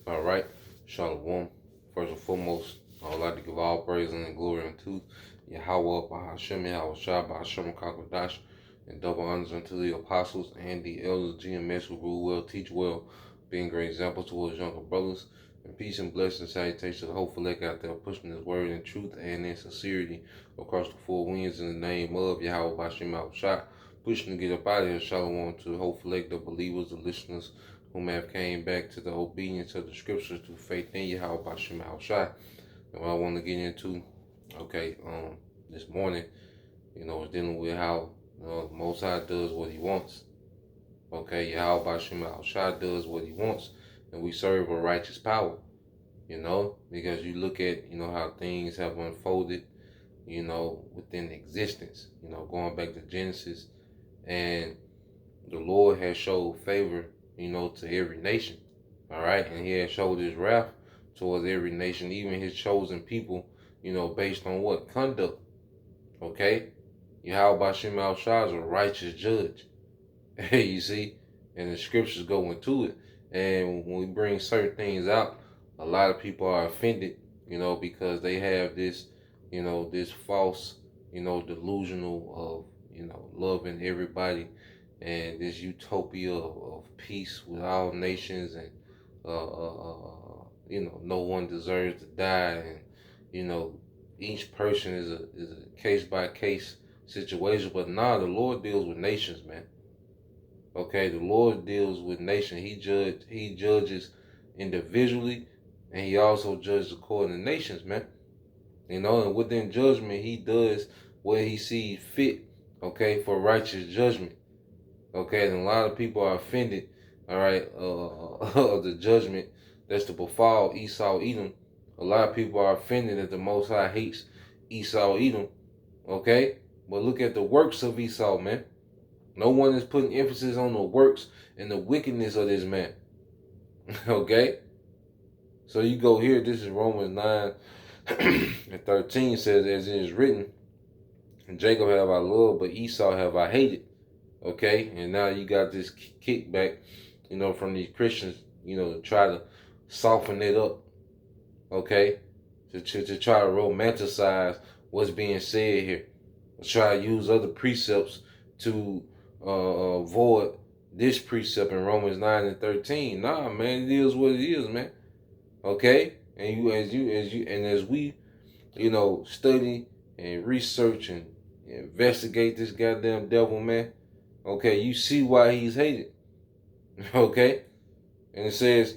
All right, Shalom. First and foremost, I would like to give all praise and glory unto Yahweh, Bahashem, Yahweh Shai, Bahashem, Kakadash, and double honors unto the apostles and the elders, GMS, who rule well, teach well, being great examples towards younger brothers. And peace and blessings, salutations to the hopeful elect out there, pushing His word in truth and in sincerity across the four winds in the name of Yahweh, Bahashem, Yahweh Shai, pushing to get up out of here. Shalom to the hopeful elect, the believers, the listeners, whom have came back to the obedience of the scriptures through faith in Yahweh Bashim Shai. And what I want to get into, this morning, is dealing with how Most High does what He wants. Okay, Yahweh Bashim Shai does what He wants, and we serve a righteous power. Because you look at how things have unfolded, within existence. Going back to Genesis, and the Lord has showed favor to every nation. All right. And He has showed His wrath towards every nation, even His chosen people, based on what? Conduct. Okay. Yahweh Bashim Al Shah is a righteous judge. You see? And the scriptures go into it. And when we bring certain things out, a lot of people are offended, because they have this, this false, delusional of, loving everybody, and this utopia of peace with all nations, and no one deserves to die, and each person is a case by case situation. But nah, the Lord deals with nations, man. Okay, the Lord deals with nations. He judges individually, and He also judges according to nations, man. And within judgment, He does what He sees fit, okay, for righteous judgment. Okay, and a lot of people are offended, all right, of the judgment that's to befall Esau, Edom. A lot of people are offended that the Most High hates Esau, Edom, okay? But look at the works of Esau, man. No one is putting emphasis on the works and the wickedness of this man, okay? So you go here, this is Romans 9 and 13 says, as it is written, Jacob have I loved, but Esau have I hated. Okay, and now you got this kickback, from these Christians, to try to soften it up, okay, to try to romanticize what's being said here, try to use other precepts to avoid this precept in Romans 9 and 13. Nah, man, it is what it is, man. Okay, and as we, study and research and investigate this goddamn devil, man. Okay, you see why he's hated. Okay? And it says,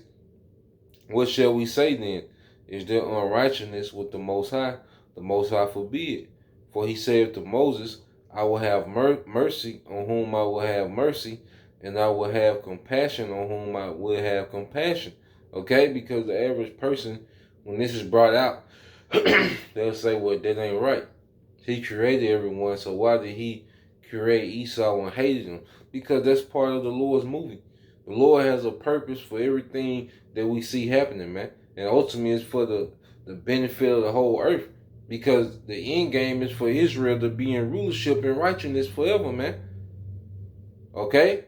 what shall we say then? Is there unrighteousness with the Most High? The Most High forbid. For He saith to Moses, I will have mercy on whom I will have mercy, and I will have compassion on whom I will have compassion. Okay? Because the average person, when this is brought out, they'll say, well, that ain't right. He created everyone, so why did He create Esau and hated him? Because that's part of the Lord's movie. The Lord has a purpose for everything that we see happening, man. And ultimately it's for the benefit of the whole earth. Because the end game is for Israel to be in rulership and righteousness forever, man. Okay?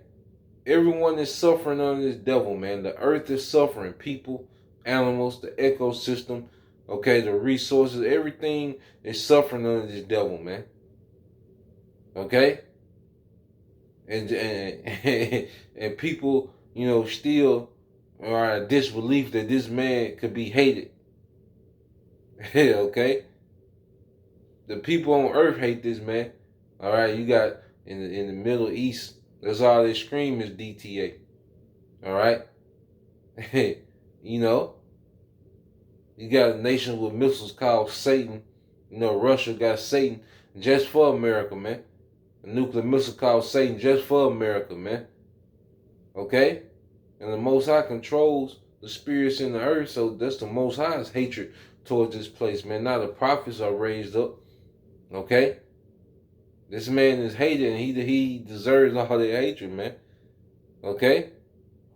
Everyone is suffering under this devil, man. The earth is suffering. People, animals, the ecosystem, okay, the resources, everything is suffering under this devil, man. Okay, and people, still are in disbelief that this man could be hated. Okay, the people on earth hate this man. All right, you got in the Middle East, that's all they scream is DTA. All right, you got a nation with missiles called Satan. Russia got Satan just for America, man. A nuclear missile called Satan just for America, man. Okay? And the Most High controls the spirits in the earth, so that's the Most High's hatred towards this place, man. Now the prophets are raised up. Okay? This man is hated, and he deserves all the hatred, man. Okay?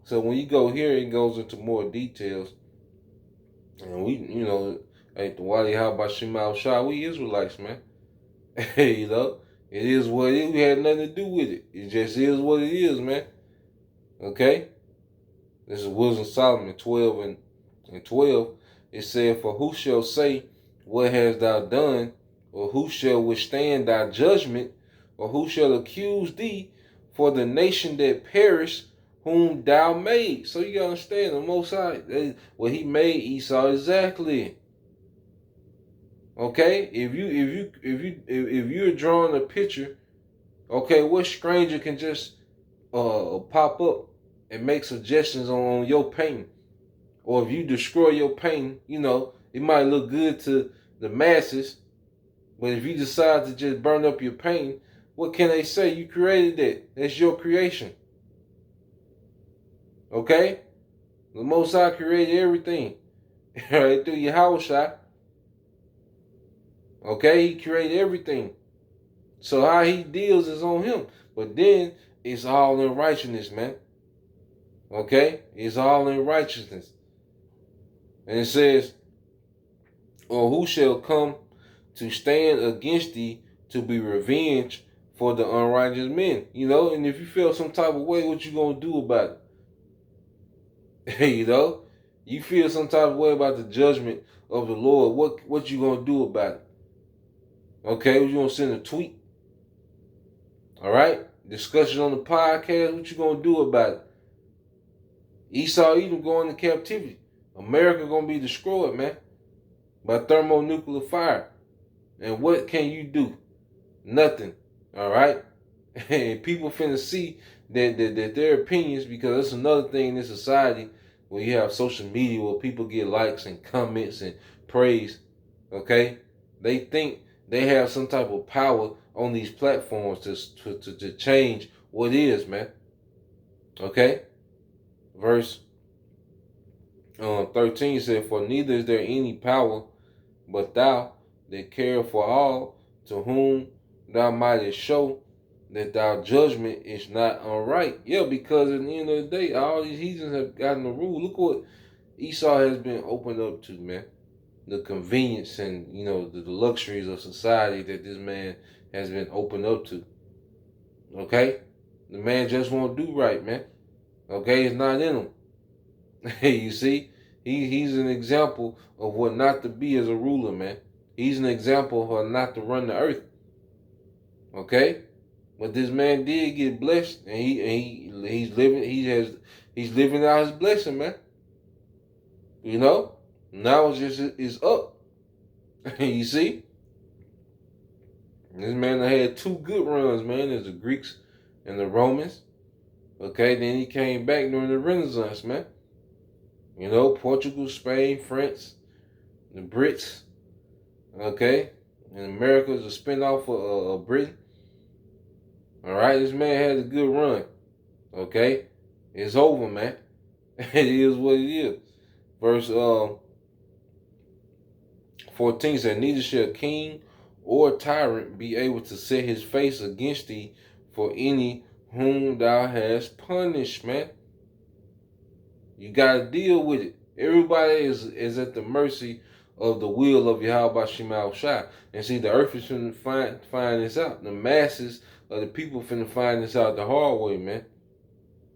So when you go here, it goes into more details. And we, at the Wadi Habashim Al Shah, we Israelites, man. It is what it is. We had nothing to do with it. It just is what it is, man. Okay? This is Wisdom Solomon 12 and 12, it said, "For who shall say, what hast thou done? Or who shall withstand thy judgment? Or who shall accuse thee for the nation that perished, whom thou made?" So you gotta understand, the Most High, what He made Esau exactly. Okay, if you're drawing a picture, okay, what stranger can just pop up and make suggestions on your painting? Or if you destroy your painting, it might look good to the masses, but if you decide to just burn up your painting, what can they say? You created that. That's your creation. Okay? The Most High created everything. Right through your house shot. Okay? He created everything. So how he deals is on him. But then it's all in righteousness, man. Okay? It's all in righteousness. And it says, "Or who shall come to stand against thee to be revenged for the unrighteous men?" And if you feel some type of way, what you gonna do about it? You feel some type of way about the judgment of the Lord. What you gonna do about it? Okay, you gonna send a tweet? All right, discussion on the podcast. What you gonna do about it? Esau Edom going into captivity. America gonna be destroyed, man, by thermonuclear fire. And what can you do? Nothing. All right. And people finna see that their opinions, because that's another thing in this society where you have social media where people get likes and comments and praise. Okay, they think they have some type of power on these platforms to change what is, man. Okay, verse 13 said, "For neither is there any power but thou that care for all, to whom thou mightest show that thy judgment is not unright." Yeah, because at the end of the day, all these heathens have gotten the rule. Look what Esau has been opened up to, man. The convenience and, the luxuries of society that this man has been opened up to. Okay? The man just won't do right, man. Okay? It's not in him. You see? He's an example of what not to be as a ruler, man. He's an example of what not to run the earth. Okay? But this man did get blessed, and he's living out his blessing, man. Now it's up. You see, this man had two good runs, man. There's the Greeks and the Romans. Okay, then he came back during the Renaissance, man. Portugal, Spain, France, the Brits. Okay, and America is a spinoff of Britain. All right, this man had a good run. Okay, it's over, man. It is what it is. Verse 14 said, "Neither shall king or tyrant be able to set his face against thee for any whom thou hast punished," man. You gotta deal with it. Everybody is at the mercy of the will of Yahweh Shema Shai. And see, the earth is finna find this out. The masses of the people finna find this out the hard way, man.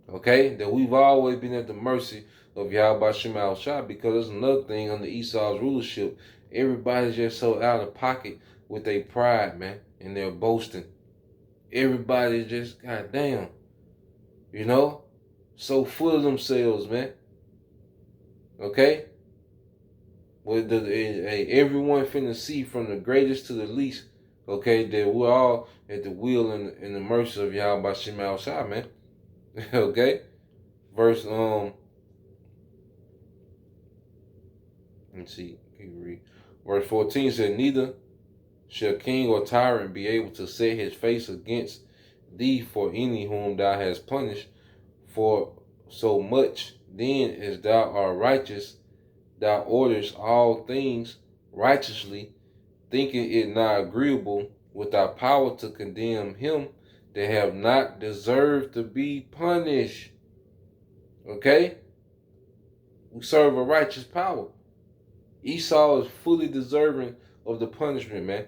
Okay? That we've always been at the mercy of Yahweh Shema Shai, because there's another thing under Esau's rulership. Everybody's just so out of pocket with their pride, man, and their boasting. Everybody's just, goddamn, so full of themselves, man. Okay? Well, everyone finna see from the greatest to the least, okay, that we're all at the will and the mercy of Yahweh Shema Shai, man. Okay? Verse, let's see, can you read? Verse 14 said, "Neither shall king or tyrant be able to set his face against thee for any whom thou hast punished, for so much then as thou art righteous, thou orderest all things righteously, thinking it not agreeable with thy power to condemn him that have not deserved to be punished." Okay? We serve a righteous power. Esau is fully deserving of the punishment, man.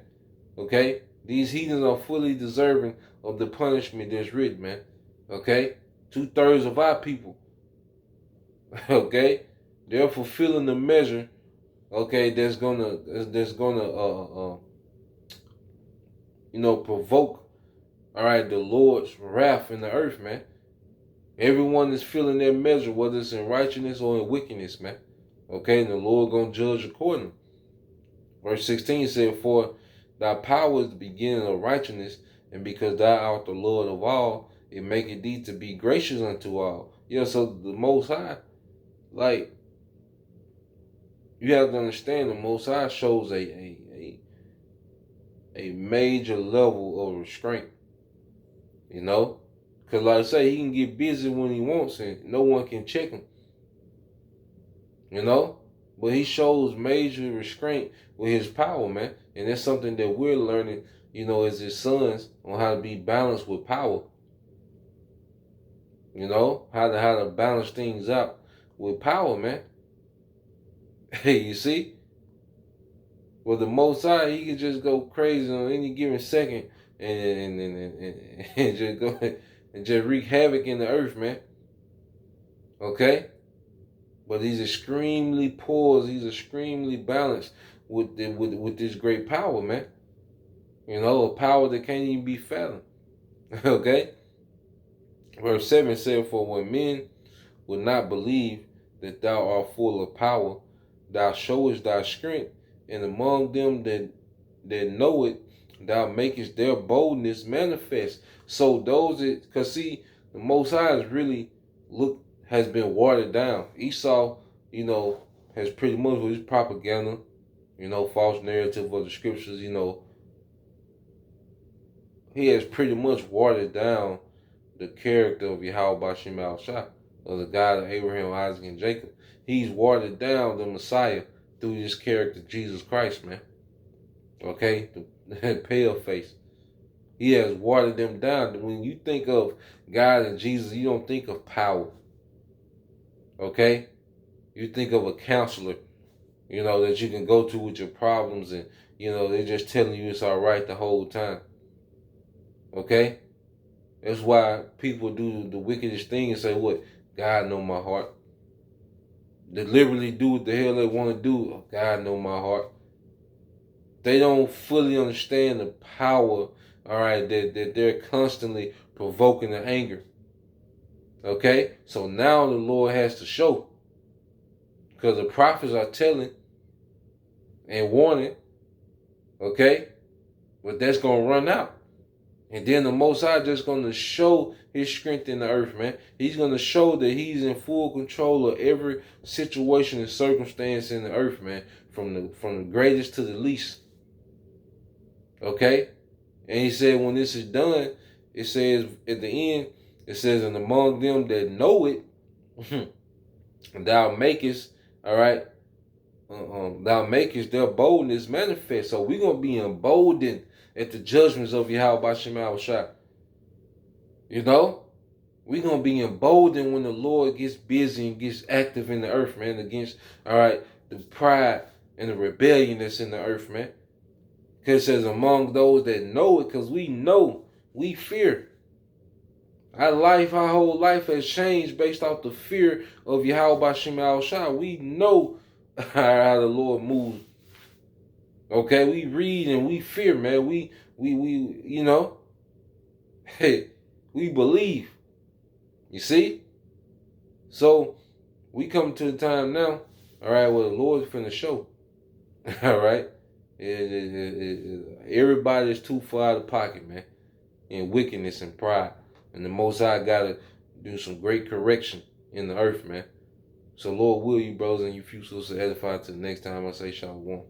Okay? These heathens are fully deserving of the punishment that's written, man. Okay? 2/3 of our people. Okay? they're fulfilling the measure, okay, that's gonna provoke, all right, the Lord's wrath in the earth, man. Everyone is feeling their measure, whether it's in righteousness or in wickedness, man. Okay, and the Lord gonna judge accordingly. Verse 16 said, "For thy power is the beginning of righteousness, and because thou art the Lord of all, it maketh thee to be gracious unto all." Yeah, so the Most High, like, you have to understand, the Most High shows a major level of restraint. You know, because like I say, he can get busy when he wants, and no one can check him. You know, but he shows major restraint with his power, man, and that's something that we're learning. You know, as his sons, on how to be balanced with power. You know, how to balance things out with power, man. Hey, you see? Well, the Most High, he can just go crazy on any given second and just go and just wreak havoc in the earth, man. Okay? But he's extremely poised, he's extremely balanced with this great power, man. You know, a power that can't even be fathomed. Okay? Verse 7 said, "For when men will not believe that thou art full of power, thou showest thy strength, and among them that know it, thou makest their boldness manifest." So those that, because see, the Most High has been watered down. Esau, you know, has pretty much with his propaganda, you know, false narrative of the scriptures, you know, he has pretty much watered down the character of Yahweh Bashim Al Shah, of the God of Abraham, Isaac, and Jacob. He's watered down the Messiah through this character, Jesus Christ, man. Okay? The pale face. He has watered them down. When you think of God and Jesus, you don't think of power. Okay? You think of a counselor, you know, that you can go to with your problems, and, you know, they're just telling you it's all right the whole time. Okay? That's why people do the wickedest thing and say, what? God know my heart. Deliberately do what the hell they want to do. Oh, God know my heart. They don't fully understand the power, all right, that they're constantly provoking the anger. Okay? So now the Lord has to show. Because the prophets are telling and warning, okay? But that's going to run out. And then the Most High just going to show his strength in the earth, man. He's going to show that he's in full control of every situation and circumstance in the earth, man. From the greatest to the least. Okay? And he said when this is done, it says at the end, it says, "And among them that know it, thou makest," all right, thou makest their boldness manifest. So we're going to be emboldened at the judgments of Yahweh Bashim Al Shah. You know? We're going to be emboldened when the Lord gets busy and gets active in the earth, man, against, all right, the pride and the rebellion that's in the earth, man. Because it says among those that know it, because we know, we fear. Our whole life has changed based off the fear of Yahweh Bashim Al Shah. We know how the Lord moves. Okay, we read and we fear, man. We you know, hey, we believe. You see? So we come to the time now, all right, where the Lord's finna show. All right? Everybody is too far out of pocket, man. In wickedness and pride. And the Most High gotta do some great correction in the earth, man. So Lord will you, brothers, and you few souls to edify to the next time I say Shalom.